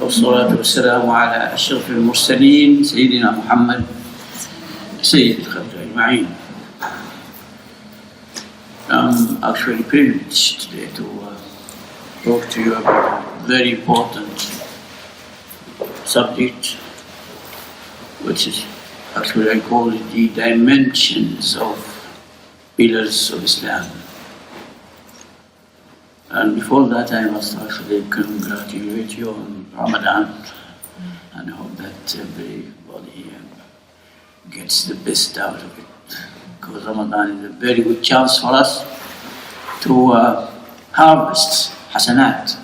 والصلاة والسلام على أشرف المرسلين سيدنا محمد سيد الخلق أجمعين. I'm actually privileged today to talk to you about a very important subject, which is actually I call it the dimensions of pillars of Islam. And before that, I must actually congratulate you on Ramadan and hope that everybody gets the best out of it. Because Ramadan is a very good chance for us to harvest hasanat.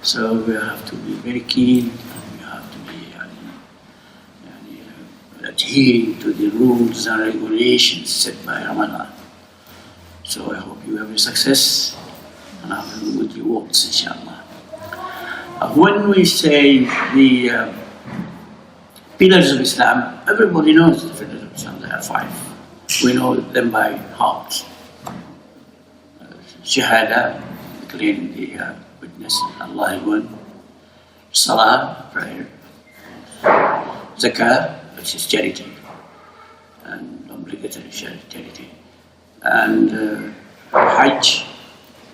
So we have to be very keen and we have to be adhering to the rules and regulations set by Ramadan. So I hope you have your success and have good rewards, inshallah. When we say the pillars of Islam, everybody knows the pillars of Islam. There are 5. We know them by heart. Shahadah, declaring the witness Allah is one. Salah, prayer. Zakat, which is charity, and obligatory charity. And Hajj,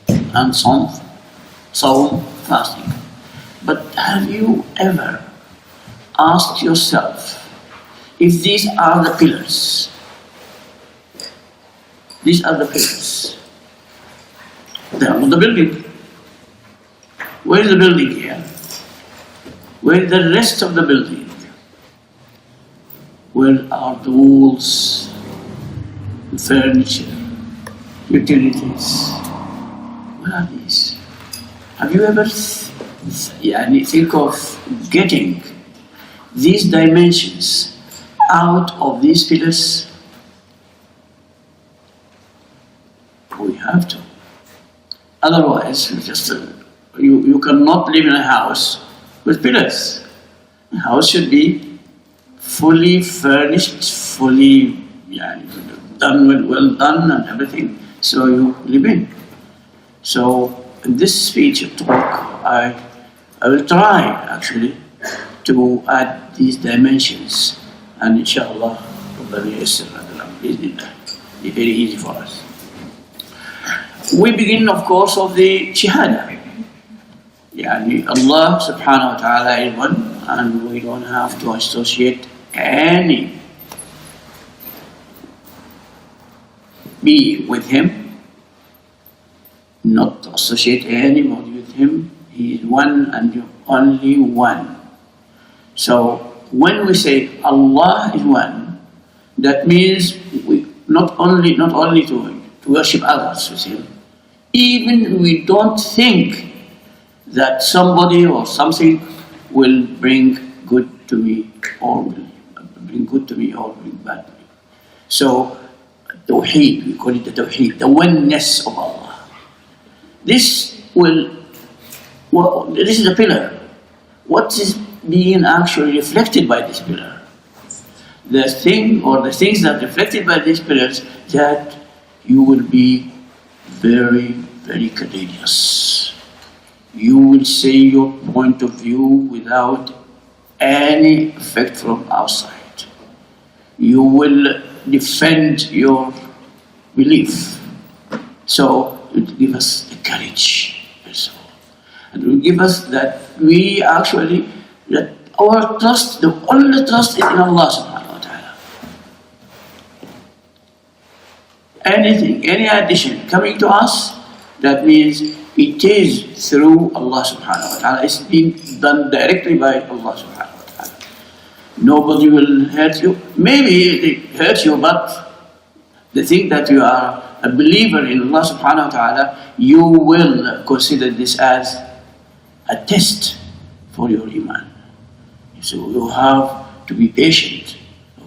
and Sawm, fasting. But have you ever asked yourself if these are the pillars? These are the pillars. They are not the building. Where is the building here? Where is the rest of the building? Where are the walls, the furniture, utilities? What are these? Have you ever think of getting these dimensions out of these pillars? We have to. Otherwise, you cannot live in a house with pillars. A house should be fully furnished, fully done, well done and everything, so you live in. So in this speech of talk, I will try actually to add these dimensions, and inshallah, be very easy for us. We begin, of course, of the Shahadah. Allah subhanahu wa ta'ala is one, and we don't have to associate any being with Him, not to associate anybody with Him. He is one and only one. So when we say Allah is one, that means we not only to worship others with Him, even we don't think that somebody or something will bring good to me or will bring good to me or bring bad to me. So Tawheed, we call it the Tawheed, the oneness of Allah. This is a pillar. What is being actually reflected by this pillar? The thing or the things that are reflected by these pillars, that you will be very, very courageous. You will say your point of view without any effect from outside. You will defend your belief. So it will give us the courage. And it will give us that we actually, that our trust, the only trust is in Allah subhanahu wa ta'ala. Anything, any addition coming to us, that means it is through Allah subhanahu wa ta'ala. It's being done directly by Allah subhanahu wa ta'ala. Nobody will hurt you. Maybe they hurt you, but they think that you are a believer in Allah subhanahu wa ta'ala, you will consider this as a test for your iman. So you have to be patient,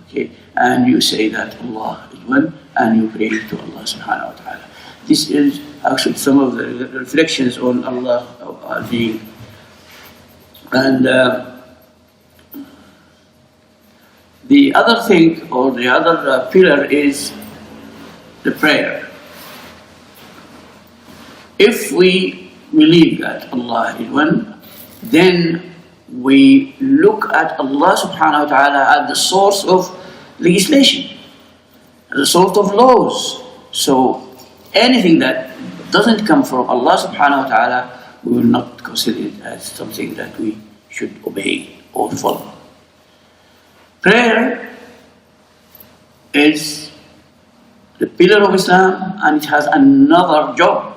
okay? And you say that Allah is one, and you pray to Allah subhanahu wa ta'ala. This is actually some of the reflections on Allah being. And the other thing, or the other pillar, is the prayer. If we believe that Allah is one, then we look at Allah subhanahu wa ta'ala as the source of legislation, the source of laws. So anything that doesn't come from Allah subhanahu wa ta'ala, we will not consider it as something that we should obey or follow. Prayer is the pillar of Islam, and it has another job.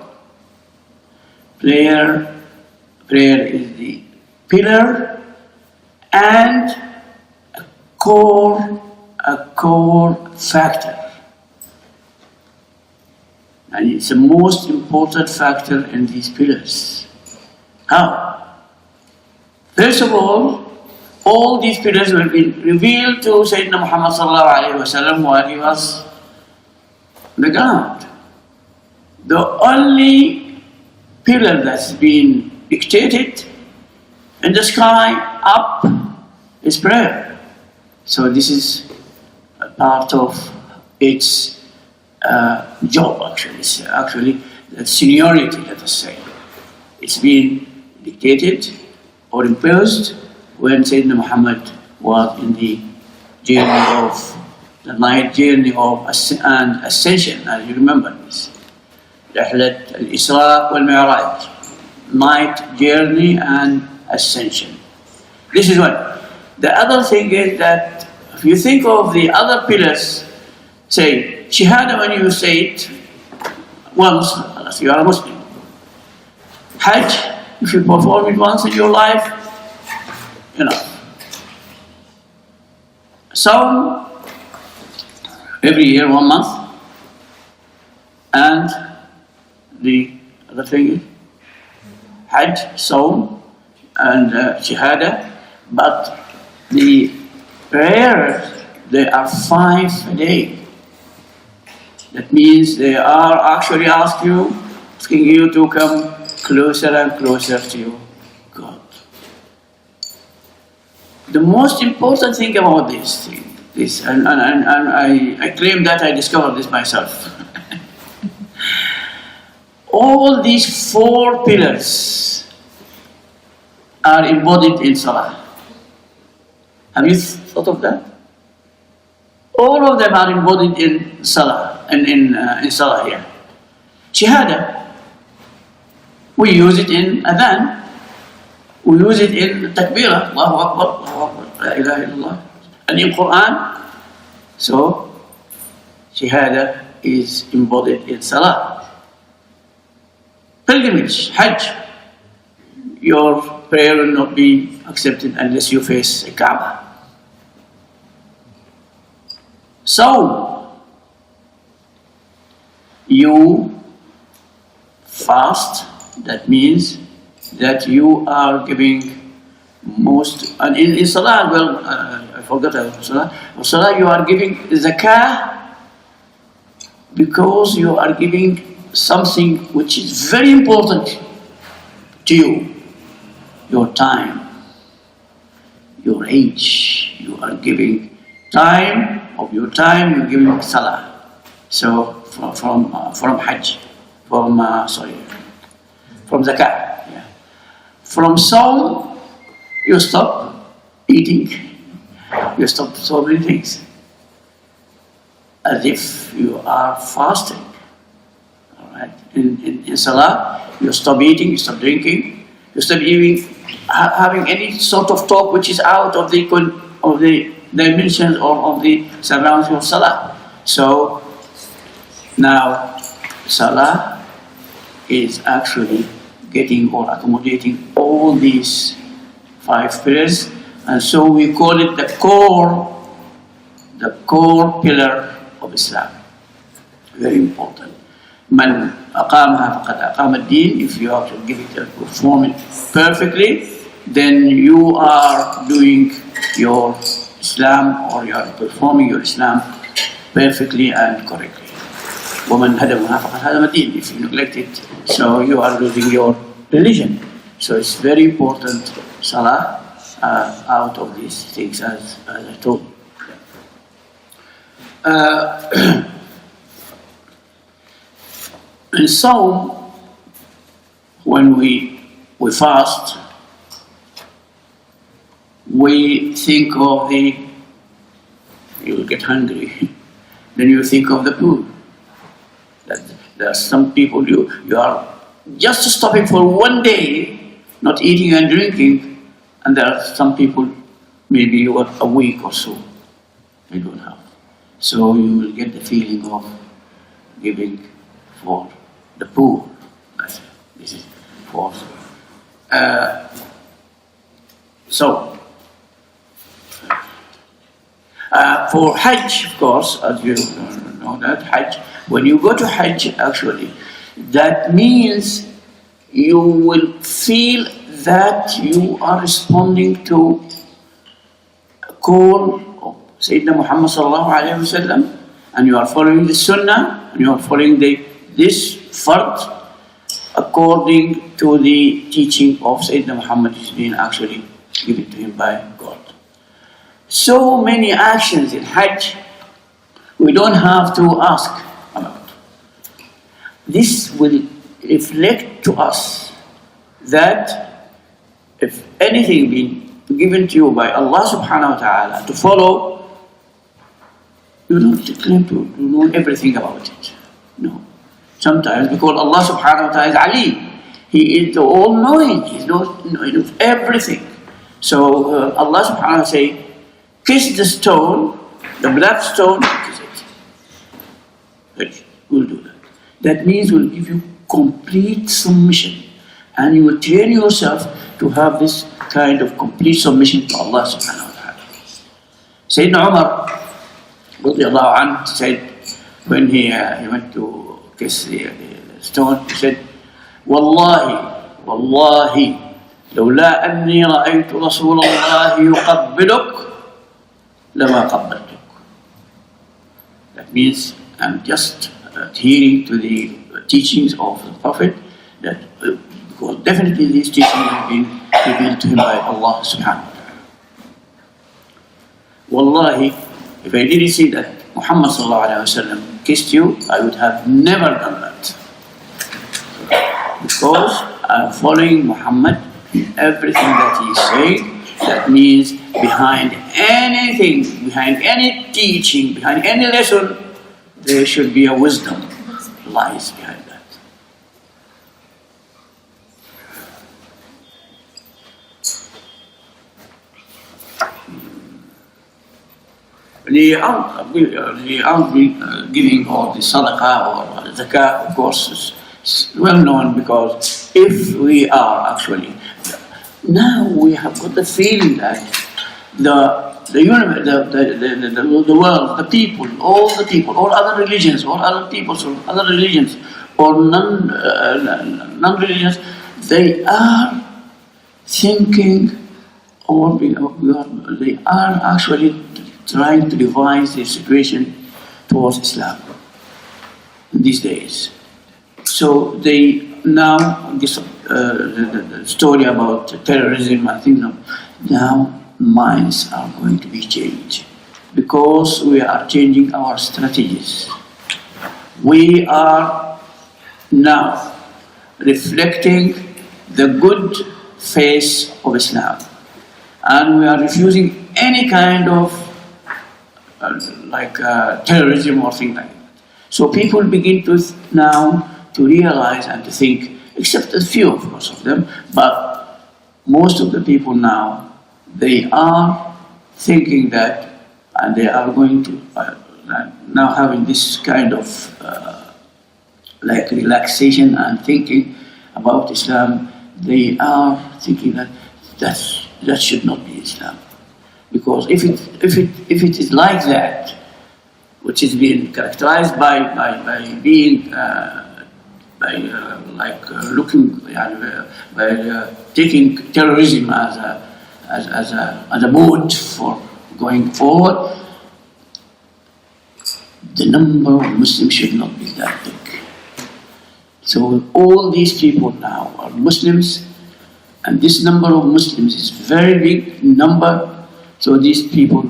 Prayer is the pillar and a core factor. And it's the most important factor in these pillars. How? First of all these pillars will be revealed to Sayyidina Muhammad sallallahu alayhi wa sallam while he was on the ground. The only pillar that's been dictated in the sky up is prayer. So this is a part of its job, actually. It's actually the seniority, let us say. It's been dictated or imposed when Sayyidina Muhammad was in the night journey of ascension, as you remember this. رحلة الإسراء والمعراج, night journey and ascension. This is one. The other thing is that if you think of the other pillars, say Shahadah, when you say it once, you are a Muslim. Hajj, if you perform it once in your life, Sawm, every year, 1 month. And the other thing is Hajj, Sawm, and Shahadah. But the prayers, they are 5 a day. That means they are actually asking you to come closer and closer to you. The most important thing about this thing, and I claim that I discovered this myself. All these 4 pillars are embodied in Salah. Have you thought of that? All of them are embodied in Salah, in Salah here. Shahadah, we use it in athan. We use it in takbirah, Allahu Akbar, Allahu Akbar, La ilaha illallah. And in Quran, so Shahadah is embodied in Salah. Pilgrimage, Hajj, your prayer will not be accepted unless you face a Kaaba. So, you fast, that means that you are giving most, and in Salah, well, I forgot Salah. In Salah, you are giving Zakah because you are giving something which is very important to you. Your time, your age. You are giving time of your time, you're giving Salah. So, from Hajj, from Zakat. From Sawm, you stop eating, you stop so many things, as if you are fasting. All right. In Salah, you stop eating, you stop drinking, you stop even having any sort of talk which is out of the dimensions or of the surroundings of Salah. So now Salah is actually getting or accommodating all these 5 pillars, and so we call it the core pillar of Islam. Very important. Man aqamaha faqad aqama ad-din. If you have to give it and perform it perfectly, then you are doing your Islam, or you are performing your Islam perfectly and correctly. وَمَنْ هَدَمَهَا فَقَدْ هَدَمَ الدِّينَ. If you neglect it, so you are losing your religion. So it's very important, Salah, out of these things, as I told you. In Sawm, when we fast, we think of you will get hungry. Then you think of the poor. That there are some people you are just stopping for one day, not eating and drinking, and there are some people maybe you are a week or so they don't have. So you will get the feeling of giving for the poor. This is for. For Hajj, of course, as you know that Hajj, when you go to Hajj, actually, that means you will feel that you are responding to a call of Sayyidina Muhammad sallallahu alayhi wa sallam, and you are following the Sunnah, and you are following this Fard according to the teaching of Sayyidina Muhammad is being actually given to him by God. So many actions in Hajj we don't have to ask about. This will reflect to us that if anything been given to you by Allah subhanahu wa ta'ala to follow, you don't claim to know everything about it. No. Sometimes because Allah subhanahu wa ta'ala is Ali, He is the all-knowing, He knows everything. So Allah subhanahu wa ta'ala say, kiss the stone, the black stone, kiss it. But we'll do that. That means we'll give you complete submission. And you will train yourself to have this kind of complete submission to Allah subhanahu wa ta'ala. Sayyidina Umar radiallahu anhu said, when he went to kiss the stone, he said, Wallahi, لولا أني رأيت رسول الله يقبلك لما قبلتك. That means I'm just adhering to the teachings of the Prophet, that because definitely these teachings have been revealed to him by Allah subhanahu wa ta'ala. Wallahi, if I didn't see that Muhammad sallallahu alayhi wa sallam kissed you, I would have never done that. Because I'm following Muhammad in everything that he is saying. That means behind anything, behind any teaching, behind any lesson, there should be a wisdom lies behind that. The Alms Giving or the Sadaqah or Zakat, of course, is well known, because if we are actually, now we have got the feeling that the universe, the world, the people, all other religions, all other peoples, or other religions, or non-religions, they are thinking, or they are actually trying to devise their situation towards Islam these days. So they now, the story about terrorism, I think now minds are going to be changed, because we are changing our strategies. We are now reflecting the good face of Islam, and we are refusing any kind of terrorism or thing like that. So people begin to now to realize and to think, except a few, of course, of them, but most of the people now, they are thinking that, and they are going to now having this kind of relaxation and thinking about Islam. They are thinking that should not be Islam, because if it is like that, which is being characterized by being taking terrorism as a mode for going forward, the number of Muslims should not be that big. So all these people now are Muslims, and this number of Muslims is very big number. So these people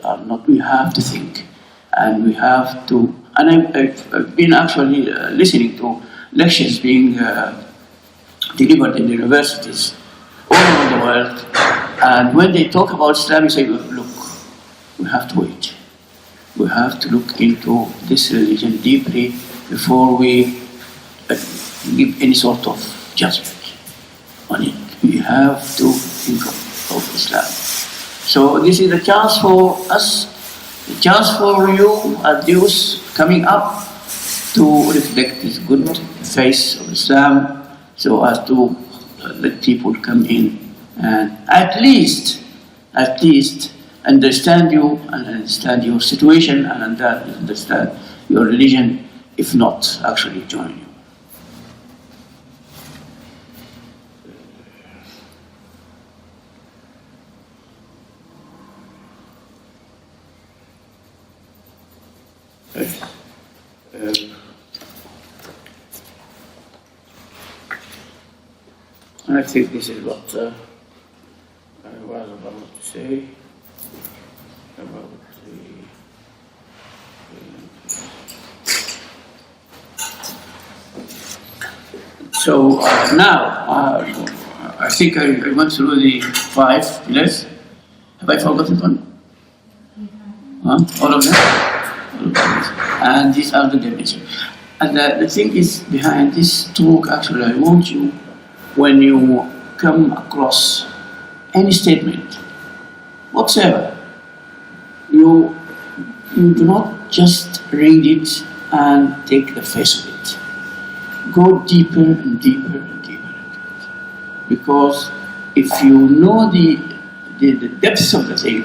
are not. We have to think, and we have to. And I've been actually listening to lectures being delivered in universities all over the world, And when they talk about Islam, you say, look, we have to wait. We have to look into this religion deeply before we give any sort of judgment on it. We have to think of Islam. So this is a chance for us, a chance for you as youth coming up to reflect this good face of Islam, so as to let people come in and at least understand you and understand your situation and understand your religion, if not actually join you. I think this is what I was about to say about So now, I think I went through the 5 pillars. Have I forgotten one? All of them? All of them. And these are the dimensions. And the thing is, behind this talk, actually, I want you, when you come across any statement, whatsoever, you do not just read it and take the face of it. Go deeper and deeper and deeper into it. Because if you know the depths of the thing,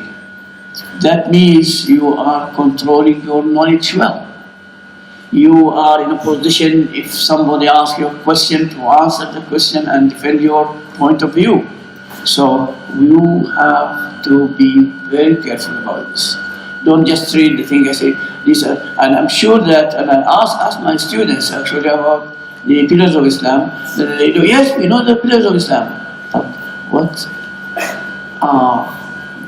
that means you are controlling your knowledge well. You are in a position, if somebody asks you a question, to answer the question and defend your point of view. So you have to be very careful about this. Don't just read the thing. I say this, and I'm sure that, and I ask my students actually about the pillars of Islam. Then they do, yes, we know the pillars of Islam. But what are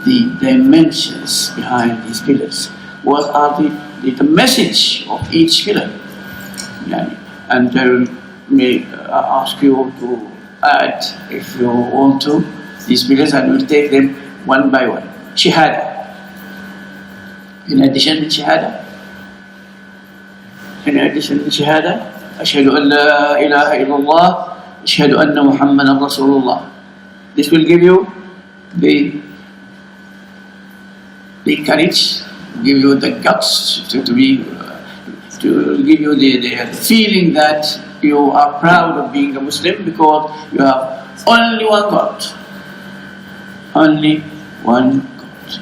the dimensions behind these pillars? What are the message of each pillar? And I may ask you to add, if you want to, these pillars, and we'll take them one by one. Shahadah. In addition to Shahadah, أشهد أن لا إله إلا الله أشهد أن محمدا رسول الله. This will give you the courage, give you the guts to give you the feeling that you are proud of being a Muslim, because you have only one God. Only one God.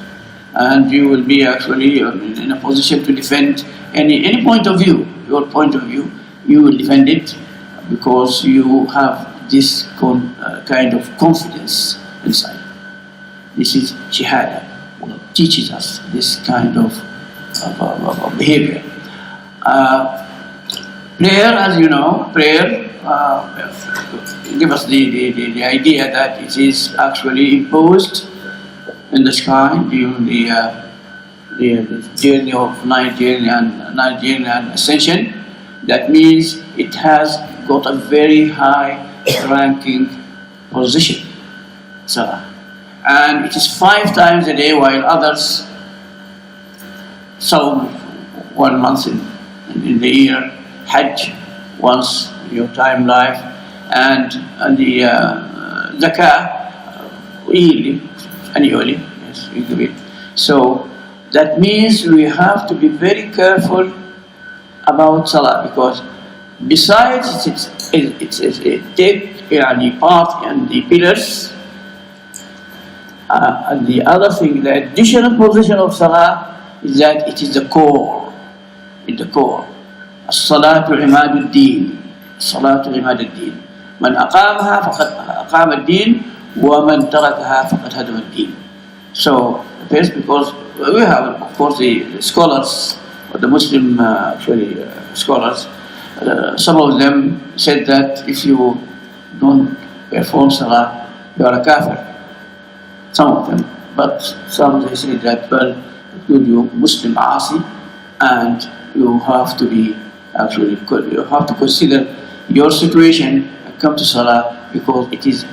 And you will be actually in a position to defend any point of view, your point of view. You will defend it because you have this kind of confidence inside. This is Shahadah, what teaches us this kind of behavior. Prayer, as you know, prayer give us the idea that it is actually imposed in the sky during the journey of Nigerian ascension. That means it has got a very high ranking position, Salah. And it is 5 times a day, while others, some 1 month in the year, Hajj once in your time life, and the Zakat annually, yes, we give it. So that means we have to be very careful about Salah, because besides it take part in the pillars, and the other thing, the additional position of Salah is that it is the core. It's the core. Assalatu deeds.It. Assalatu deeds.It. Man aqamaha faqad aqama ad-din, wa man tarakaha faqad hadama ad-din. So first, because we have, of course, the scholars, or the Muslim scholars, some of them said that if you don't perform Salah, you are a kafir. Some of them, but some they say that, well, you Muslim asi, and you have to be actually, you have to consider your situation and come to Salah, because it is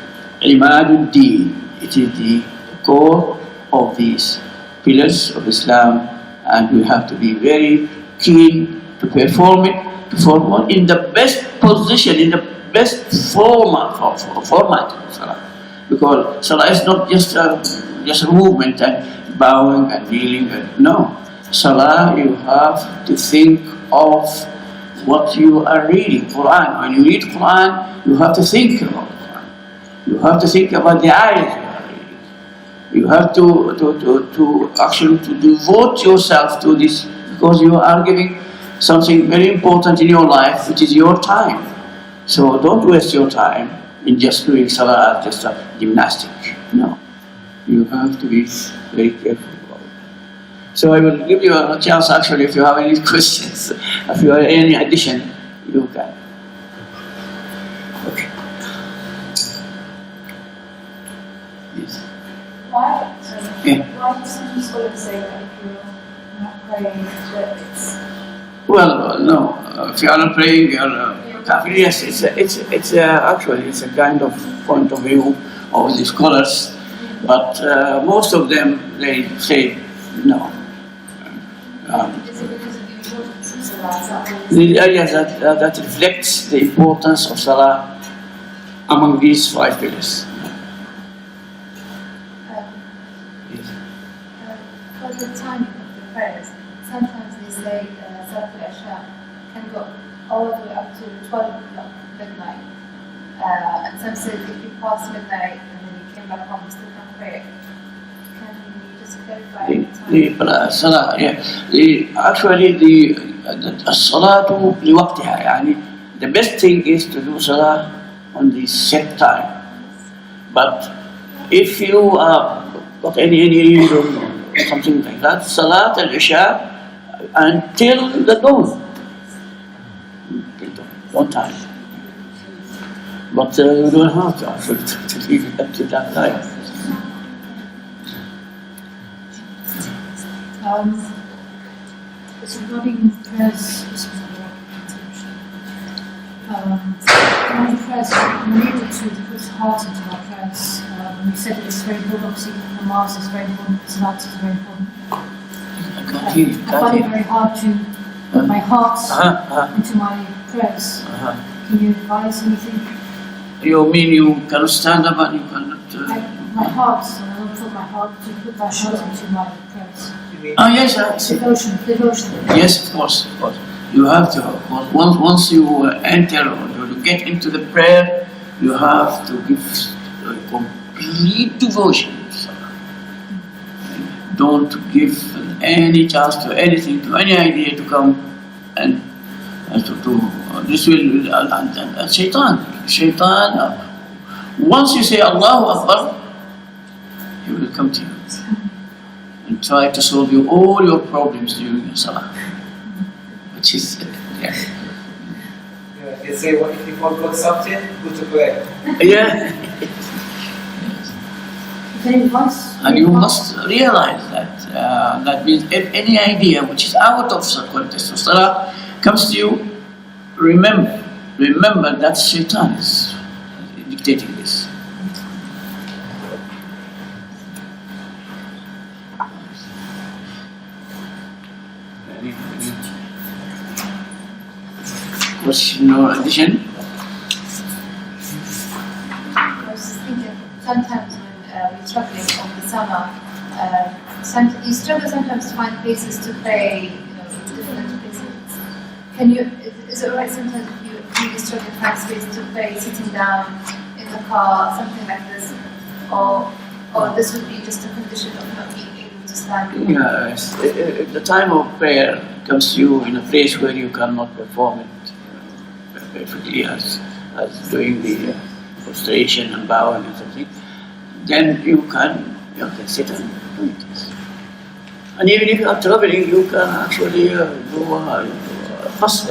imadul deen. It is the core of these pillars of Islam, and we have to be very keen to perform it in the best position, in the best format of Salah. Because Salah is not just a movement and bowing and kneeling. No. Salah, you have to think of what you are reading. Quran. When you read Quran, you have to think about Quran. You have to think about the ayahs you are reading. You have to actually to devote yourself to this, because you are giving something very important in your life, which is your time. So don't waste your time in just doing Salah as just a gymnastic. No. You have to be very careful about it. So I will give you a chance actually, if you have any questions, if you have any addition, you can. Okay. Yes. Why? Yeah. Why do some scholars say that if you're not praying, that it's... Well, no. If you are not praying, you are kafir. Yes, it's actually it's a kind of point of view of the scholars, but most of them they say no. Is it because of the importance of Salah? The areas that reflects the importance of Salah among these 5 pillars. Yes. For the timing of the prayers, sometimes they say Salatul Isha can go all the way up to 12 o'clock, midnight. And some said if you pass midnight and then you came back home, you still can't pray. Can you just clarify the time? Salah, yeah. Actually, the Assalatu liwaqtiha. Yani, the best thing is to do Salah on the set time. But if you got any reason or something like that, Salat al-Isha until the dawn. One time. But you don't have to actually to leave it up to that time. It's regarding prayers. One of the prayers we needed to put heart into our prayers. You said it's very important. Obviously, namaz is very important. Salat is very important. I find it very hard to put my heart into my prayers. Can you advise anything? You mean you cannot stand up and you cannot... My heart, I don't put my heart into my prayers. Yes. Devotion. Yes, of course. You have to. Once you enter or you get into the prayer, you have to give complete devotion. Don't give any chance to anything, to any idea to come and this will Shaitan. Once you say Allahu Akbar, he will come to you and try to solve you all your problems during your salah, which is They say, what if you forgot something? Go to prayer. yeah. And you must realize that that means if any idea which is out of the context of salah comes to you, remember that Shaitan is dictating this. Any question or addition? I was just thinking, sometimes when we're struggling over the summer, you struggle sometimes to find places to play, different places. Is it alright sometimes if you really struggle to find space to play, sitting down in the car, something like this, or this would be just a condition of not being able to stand? Yes, if the time of prayer comes to you in a place where you cannot perform it perfectly as doing the prostration and bowing and something, then you can sit and do it. And even if you are traveling, you can actually do fast.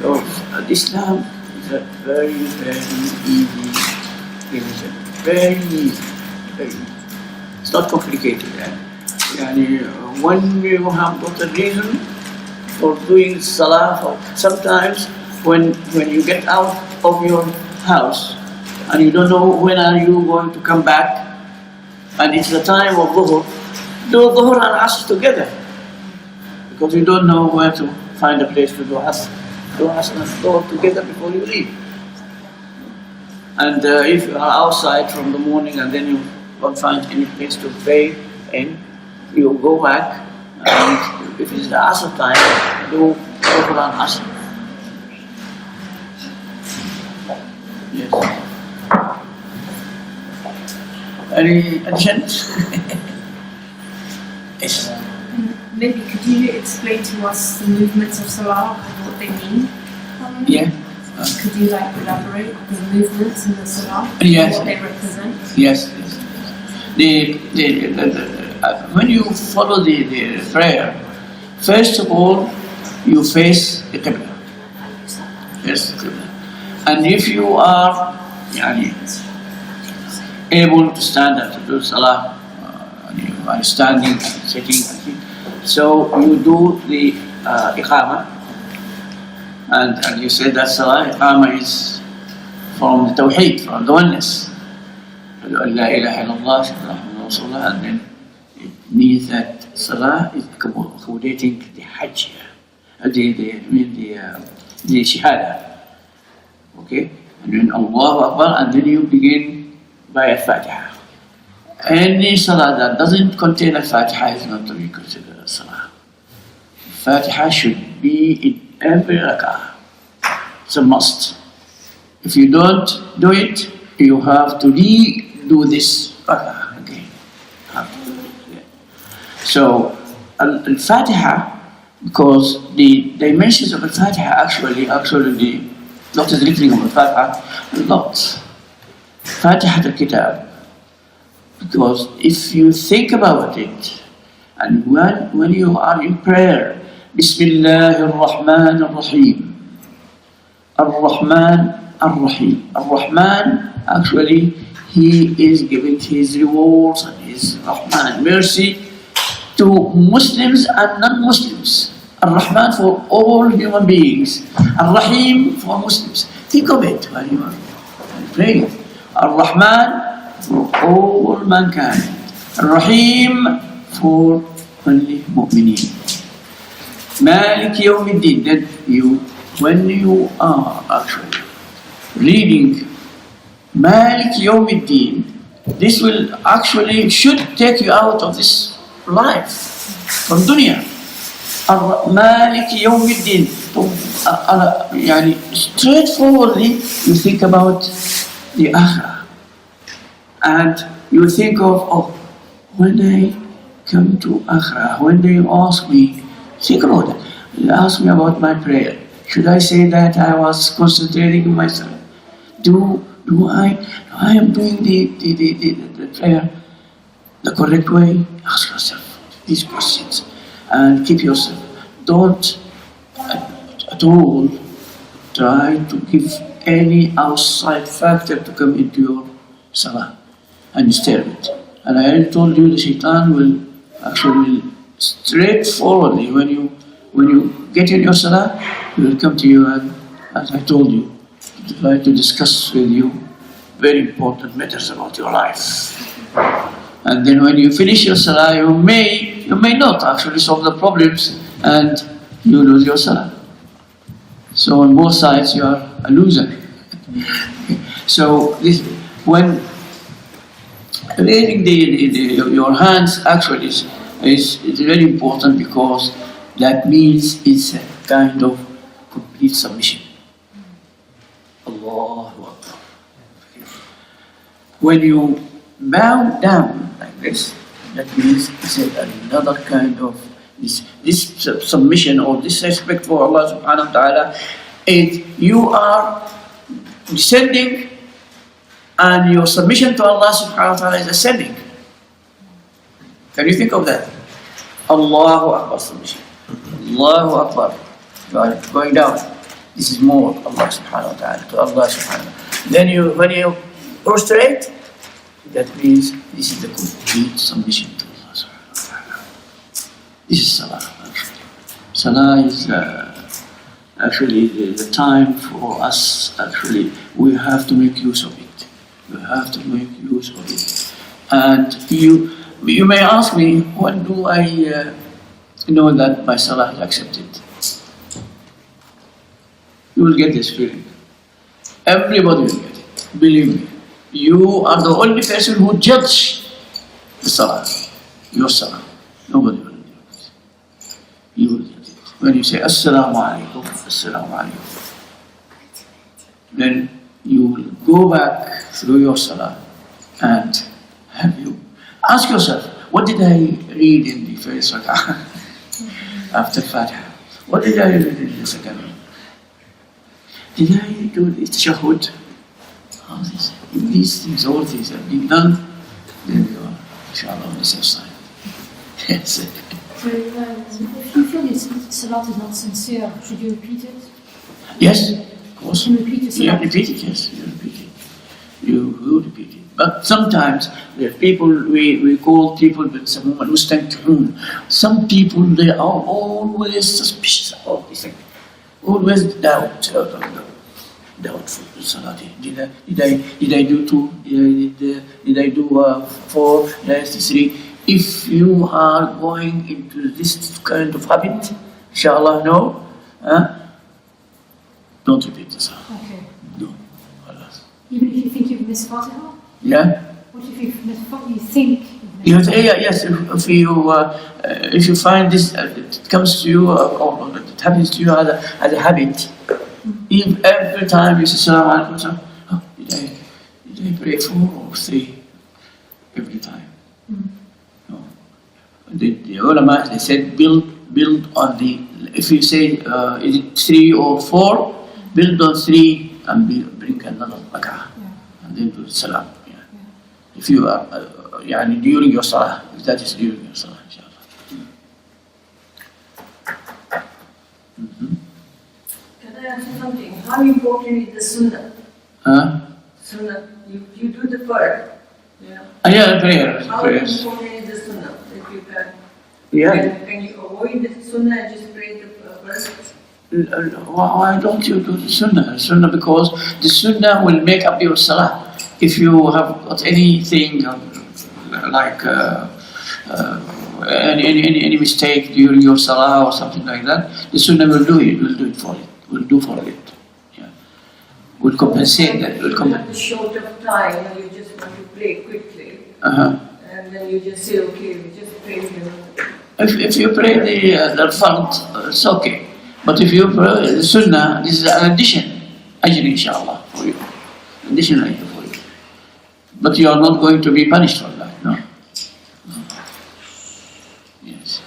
So Islam is a very, very easy religion. Very easy. It's not complicated. When you have got a reason for doing salah, or sometimes when you get out of your house and you don't know when are you going to come back, and it's the time of Dhuhr, do Dhuhr and Asr together, because you don't know where to find a place to do Asr. Do Asr and Dhuhr together before you leave. And if you are outside from the morning and then you don't find any place to pray in, you go back, and if it's the Asr time, do Dhuhr and Asr. Yes. Any additions? Yes. Maybe could you explain to us the movements of Salah and what they mean? Yeah. Could you elaborate on the movements in the Salah Yes. and what they represent? Yes. When you follow the prayer, first of all, you face the Qibla. Yes, the Qibla. And if you are able to stand and to do Salah, you are standing and sitting, so you do the Egama, and you say that Salah, Egama is from the Tawheed, from the oneness. La ilaha illallah, and then it means that Salah is accommodating the Hajj, the Shahadah. Okay? And then Allahu Akbar, and then you begin by a Fatiha. Any Salah that doesn't contain a Fatiha is not to be considered a Salah. Fatiha should be in every rak'ah. It's a must. If you don't do it, you have to redo this rak'ah again. So, Al-Fatiha, because the dimensions of Al-Fatiha actually the lot is written on Al-Fatiha, a lot. Fatiha al-Kitab. Because if you think about it, and when you are in prayer, Bismillah ar-Rahman ar-Rahim, Ar-Rahman ar-Rahim. Ar-Rahman, actually, he is giving his rewards and his Rahman, mercy, to Muslims and non-Muslims. Ar-Rahman for all human beings, Ar-Rahim for Muslims. Think of it when you are praying. Ar-Rahman for all mankind, Ar-Rahim for only mu'mineen. Malik Yawmiddin, that when you are actually reading Malik Yawmiddin, this will actually should take you out of this life from dunya. Malik Yawmiddin, straightforwardly you think about the akhirah, and you think of when I come to akhirah, when they ask me, think about it. They ask me about my prayer. Should I say that I was concentrating on myself? Do I am doing the prayer the correct way? Ask yourself these questions and keep yourself. Don't at all try to give any outside factor to come into your salah and disturb it. And I already told you the shaitan will actually straightforwardly when you get in your salah, he will come to you and, as I told you, to try to discuss with you very important matters about your life. And then when you finish your salah, you may not actually solve the problems and you lose your salah. So on both sides you are a loser. So this, when raising your hands actually is very important, because that means it's a kind of complete submission. Allahu Akbar. When you bow down like this, that means it's another kind of this submission or this respect for Allah subhanahu wa ta'ala. You are descending, and your submission to Allah subhanahu wa ta'ala is ascending. Can you think of that? Allahu Akbar submission. Allahu Akbar. You are going down. This is more Allah subhanahu wa ta'ala, to Allah subhanahu wa ta'ala. Then when you prostrate, that means this is the complete submission to Allah subhanahu wa ta'ala. This is salah actually. Salah is actually the time for us, actually, we have to make use of it. You have to make use of it. And you may ask me, when do I know that my salah is accepted? You will get this feeling. Everybody will get it. Believe me. You are the only person who judge the salah, your salah. Nobody will do it. You will get it. When you say Assalamu alaikum, Assalamu alaikum, then you will go back through your salah and have you ask yourself, what did I read in the first rak'ah after Fatiha? What did I read in the second one? Did I do the Shahadah? These things, all these have been done, then you are, inshallah, on the safe side. Yes. So, if you feel your salat is not sincere, should you repeat it? Yes, of course. Can you repeat your You salat? repeat it, yes, you repeat it. You will repeat it. But sometimes, the people, we call people with some some people, they are always suspicious about this thing. Always doubtful. Salat. Did I do two? Did I do four? Did I do three? If you are going into this kind of habit, inshallah, no, don't repeat the salah. Okay. No. Alas. Even if you think you've missed Fatiha? Yeah. What if you've missed Fatiha? You think You have to, yes. If you find this, it comes to you or it happens to you as a habit. If every time you say Assalamu alaikum, oh, did I pray 4 or 3 every time? No. The ulama, they said build on the. If you say is it 3 or 4, build on 3 and bring another rak'ah and then do salam. Yeah. If you are during your salah, if that is during your salah, inshallah. Can I ask you something? How important is the sunnah? Sunnah, you do the prayer. Yeah. Yeah, prayer. How Prayers. important is the sunnah? If you can, Yeah. can you avoid the sunnah and just pray the prayer? Why don't you do the sunnah? Sunnah, because the sunnah will make up your salah. If you have got anything like any mistake during your salah or something like that, the sunnah will do it. Will do it for it. Will do for it. Yeah. Will compensate that. Will You compensate. have the short of time and you just want to pray quickly. And then you just say, okay, we just pray. If you pray the fard, it's okay. But if you pray the sunnah, this is an addition, ajri inshallah, for you. Additional ajri for you. But you are not going to be punished for that, no. Yes.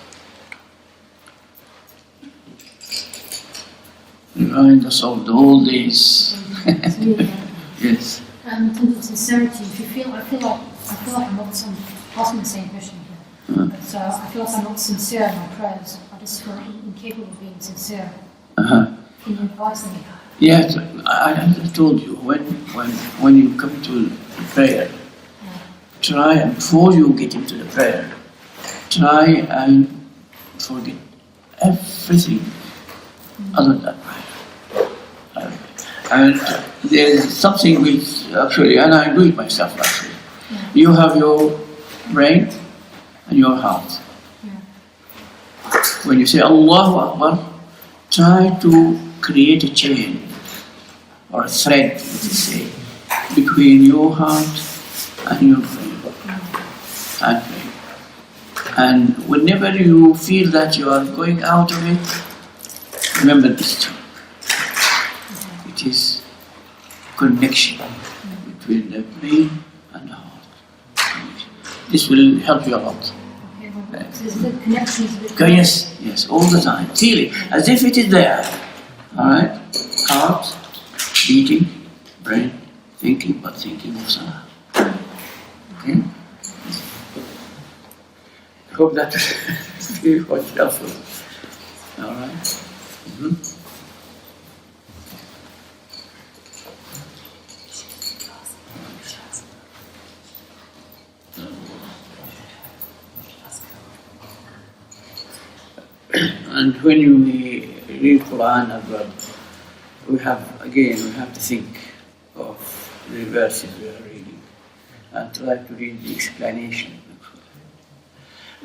Remind us of the old days. Yes. in terms of sincerity, if you feel, I feel like I'm not asking the same question here. But I feel like I'm not sincere in my prayers. I just feel incapable of being sincere. Can you advise me? Yes, I told you, when you come to the prayer, try and before you get into the prayer, try and forget everything other than prayer. And there's something which actually, and I do it myself actually, you have your brain and your heart. When you say Allahu Akbar, try to create a chain or a thread, let us say, between your heart and your brain. And whenever you feel that you are going out of it, remember this term. It is connection between the brain and the heart. This will help you a lot. Yes, all the time. Feel it, as if it is there. Alright? Heart, beating, brain, thinking, but thinking of Salah. Okay? I hope that will be helpful. Alright? And when we read Quran as well, we have to think of the verses we are reading. and try to read the explanation.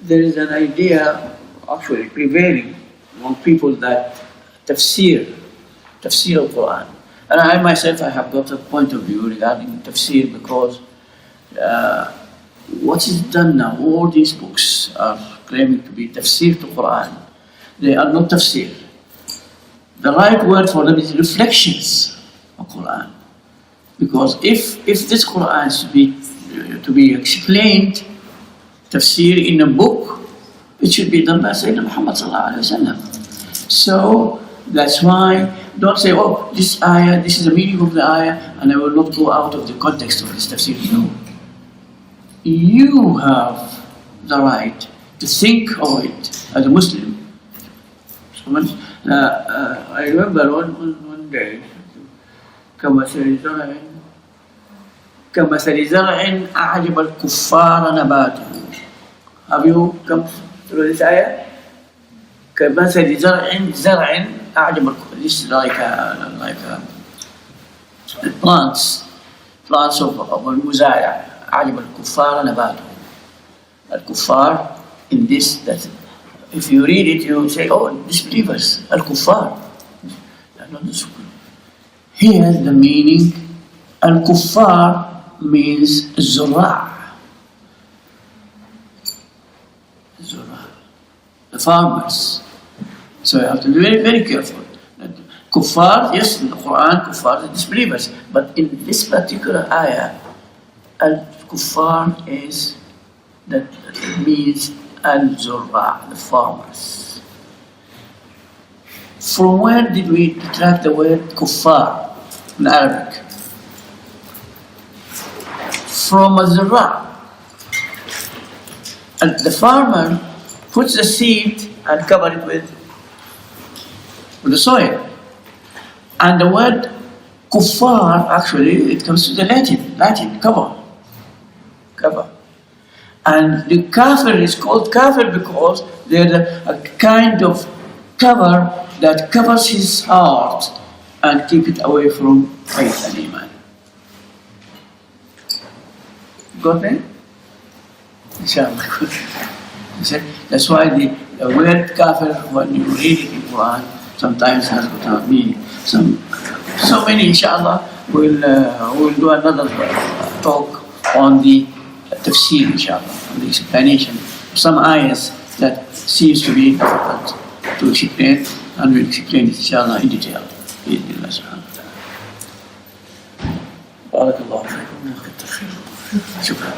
There is an idea actually prevailing among people that tafsir al-Quran. And I myself, I have got a point of view regarding tafsir because what is done now, all these books are claiming to be tafsir to Quran. They are not tafsir. The right word for them is reflections of Quran. Because if this Quran is to be explained, tafsir in a book, it should be done by Sayyidina Muhammad sallallahu alaihi wasallam. So that's why don't say, oh, this ayah, this is the meaning of the ayah, and I will not go out of the context of this tafsir. No. You have the right to think of it as a Muslim. I remember one day, كمثل زرع أعجب الكفار نباته. Have you come through this ayah? كمثل زرع أعجب الكفار. This is like plants of المزارع. أعجب الكفار نباته. الكفار in this, that if you read it, you say, oh, disbelievers, al-kuffar. Here the meaning, al-kuffar means zurra'. The farmers. So you have to be very, very careful. Kuffar, yes, in the Quran, kuffar are disbelievers. But in this particular ayah, al-kuffar is, that it means al-zurra', the farmers. From where did we detract the word kuffar in Arabic? From al-zurra'. And the farmer puts the seed and cover it with the soil. And the word kuffar, actually, it comes to the Latin, cover. And the kafir is called kafir because they're a kind of cover that covers his heart and keep it away from faith and iman. Got me? Inshallah. That's why the word kafir, when you read it in Quran, sometimes has got a meaning. So many, inshallah, we'll do another talk on the tafsir, inshallah, on the explanation of some ayahs that seems to be difficult to explain, and we'll explain it, inshallah, in detail. Bismillah subhanahu wa ta'ala. Barakallahu fikum. Shukran.